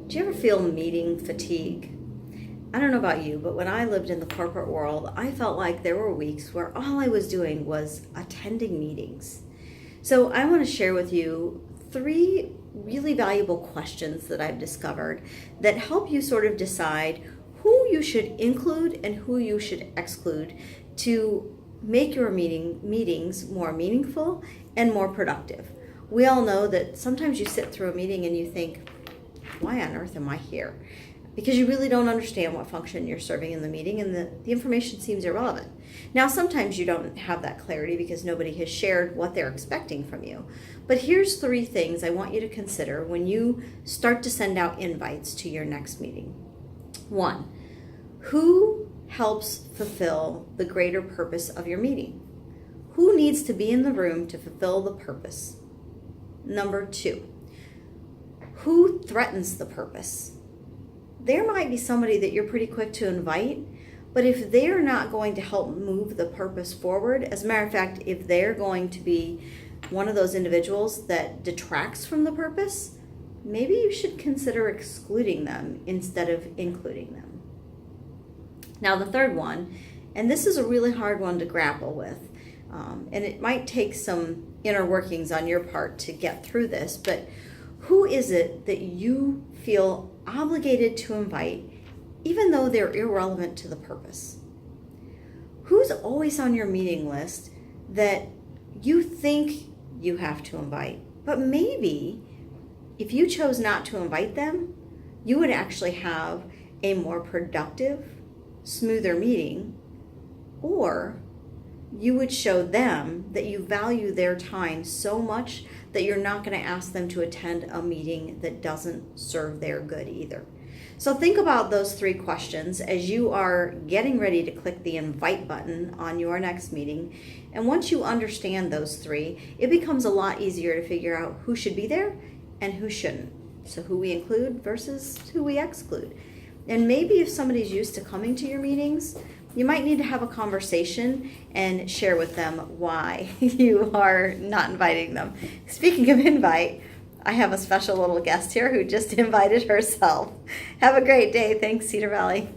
Do you ever feel meeting fatigue? I don't know about you, but when I lived in the corporate world, I felt like there were weeks where all I was doing was attending meetings. So I want to share with you 3 really valuable questions that I've discovered that help you sort of decide who you should include and who you should exclude to make your meetings more meaningful and more productive. We all know that sometimes you sit through a meeting and you think, why on earth am I here? Because you really don't understand what function you're serving in the meeting, and the information seems irrelevant. Now, sometimes you don't have that clarity because nobody has shared what they're expecting from you. But here's 3 things I want you to consider when you start to send out invites to your next meeting. 1, who helps fulfill the greater purpose of your meeting? Who needs to be in the room to fulfill the purpose? Number 2, who threatens the purpose? There might be somebody that you're pretty quick to invite, but if they're not going to help move the purpose forward, as a matter of fact, if they're going to be one of those individuals that detracts from the purpose, maybe you should consider excluding them instead of including them. Now, the 3rd one, and this is a really hard one to grapple with, and it might take some inner workings on your part to get through this, but who is it that you feel obligated to invite even though they're irrelevant to the purpose? Who's always on your meeting list that you think you have to invite, but maybe if you chose not to invite them, you would actually have a more productive, smoother meeting, or you would show them that you value their time so much that you're not going to ask them to attend a meeting that doesn't serve their good either. So think about those 3 questions as you are getting ready to click the invite button on your next meeting. And once you understand those 3, it becomes a lot easier to figure out who should be there and who shouldn't. So who we include versus who we exclude. And maybe if somebody's used to coming to your meetings, you might need to have a conversation and share with them why you are not inviting them. Speaking of invite, I have a special little guest here who just invited herself. Have a great day. Thanks, Cedar Valley.